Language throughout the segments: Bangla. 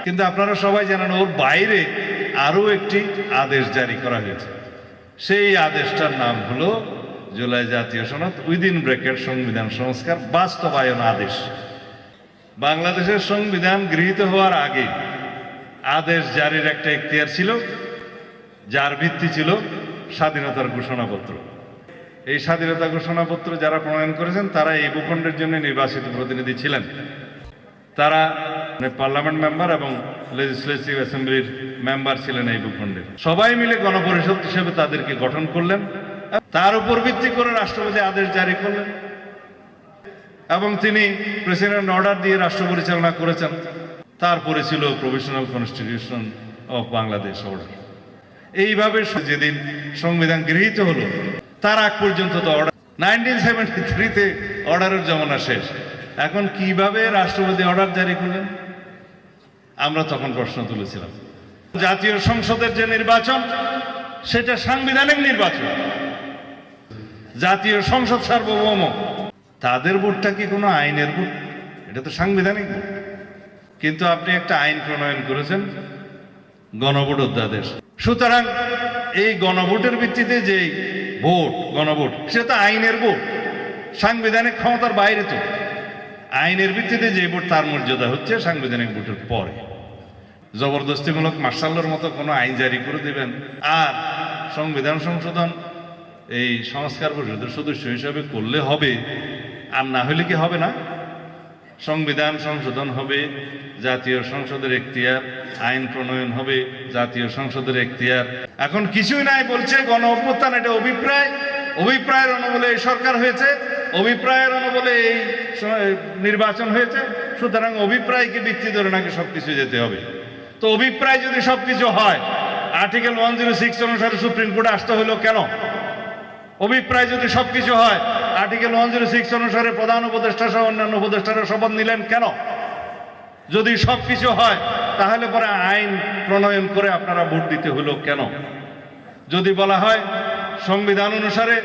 কিন্তু আপনারা সবাই জানেন ওর বাইরে আরো একটি আদেশ জারি করা হয়েছে। সেই আদেশটার নাম হলো জুলাই জাতীয় সনদ উইদিন ব্র্যাকেট সংবিধান সংস্কার বাস্তবায়ন আদেশ। বাংলাদেশের সংবিধান গৃহীত হওয়ার আগে আদেশ জারির একটা এখতিয়ার ছিল, যার ভিত্তি ছিল স্বাধীনতার ঘোষণাপত্র। এই স্বাধীনতা ঘোষণাপত্র যারা প্রণয়ন করেছেন তারা এই ভূখণ্ডের জন্য নির্বাচিত প্রতিনিধি ছিলেন। তারা পার্লামেন্ট মেম্বার এবং লেজিসলেটিভ অ্যাসেম্বলির মেম্বার ছিলেন এই ভূখণ্ডের। সবাই মিলে গণপরিষদ হিসেবে তাদেরকে গঠন করলেন, তার উপর ভিত্তি করে রাষ্ট্রপতি আদেশ জারি করলেন এবং তিনি প্রেসিডেন্ট অর্ডার দিয়ে রাষ্ট্র পরিচালনা করেছেন। তারপরে ছিল provisional constitution of Bangladesh order. এইভাবে যেদিন সংবিধান গৃহীত হলো তার আগ পর্যন্ত তো অর্ডার 1973-তে অর্ডারের জমানা শেষ। এখন কিভাবে রাষ্ট্রপতি অর্ডার জারি করলেন আমরা তখন প্রশ্ন তুলেছিলাম। জাতীয় সংসদের যে নির্বাচন সেটা সাংবিধানিক নির্বাচন, জাতীয় সংসদ সার্বভৌম, তাদের ভোটটা কি কোনো আইনের ভোট? এটা তো সাংবিধানিক ভোট। কিন্তু আপনি একটা আইন প্রণয়ন করেছেন গণভোট অধ্যাদেশ। সুতরাং এই গণভোটের ভিত্তিতে যে ভোট, গণভোট, সেটা আইনের ভোট, সাংবিধানিক ক্ষমতার বাইরে। তো আইনের ভিত্তিতে যে ভোট তার মর্যাদা হচ্ছে সাংবিধানিক ভোটের পরে। জবরদস্তিমূলক মার্শাল্লোর মতো কোনো আইন জারি করে দেবেন আর সংবিধান সংশোধন এই সংস্কার পরিষদের সদস্য হিসাবে করলে হবে, আর না হলে কি হবে না? সংবিধান সংশোধন হবে, জাতীয় সংসদের এখতিয়ার, আইন প্রণয়ন হবে, জাতীয় সংসদের এখতিয়ার। এখন কিছুই নাই, বলছে গণ অভ্যুত্থান এটা অভিপ্রায়, অভিপ্রায়ের অনুবলে এই সরকার হয়েছে, অভিপ্রায়ের অনুবলে এই নির্বাচন হয়েছে। সুতরাং অভিপ্রায়কে ভিত্তি ধরে নাকি সবকিছু যেতে হবে। তো অভিপ্রায় যদি সবকিছু হয়, আর্টিকেল 106 অনুসারে সুপ্রিম কোর্টে আসতে হলো কেন? অভিপ্রায় যদি সবকিছু হয়, আর্টিকেল 106 অনুসারে প্রধান উপদেষ্টা সহ অন্যান্য উপদেষ্টারা শপথ নিলেন কেন? যদি সবকিছু হয় তাহলে পরে আইন প্রণয়ন করে আপনারা ভোট দিতে হলো কেন? যদি বলা হয় সংবিধান অনুসারে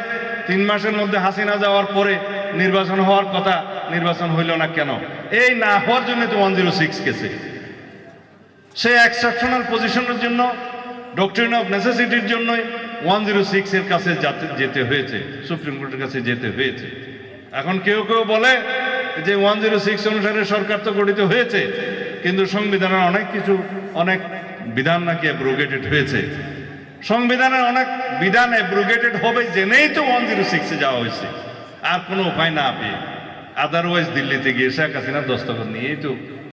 3 মাসের মধ্যে হাসিনা যাওয়ার পরে নির্বাচন হওয়ার কথা, নির্বাচন হইল না কেন? এই না হওয়ার জন্য তো 106 গেছে। সে এক্সেপশনাল পজিশনের জন্য, ডক্ট্রিন অফ নেসেসিটির জন্য 106 এর কাছে যেতে হয়েছে, সুপ্রিম কোর্টের কাছে যেতে হয়েছে। এখন কেউ কেউ বলে যে 106 অনুসারে সরকার তো গঠিত হয়েছে, কিন্তু সংবিধানের অনেক কিছু, অনেক বিধান নাকি অ্যাব্রোগেটেড হয়েছে। সংবিধানের অনেক বিধান অ্যাব্রোগেটেড হবে জেনেই তো 106-এ যাওয়া হয়েছে, আর কোনো উপায় না পেয়ে। আদারওয়াইজ দিল্লিতে গিয়ে শেখ হাসিনা দস্তখত নিয়েই তো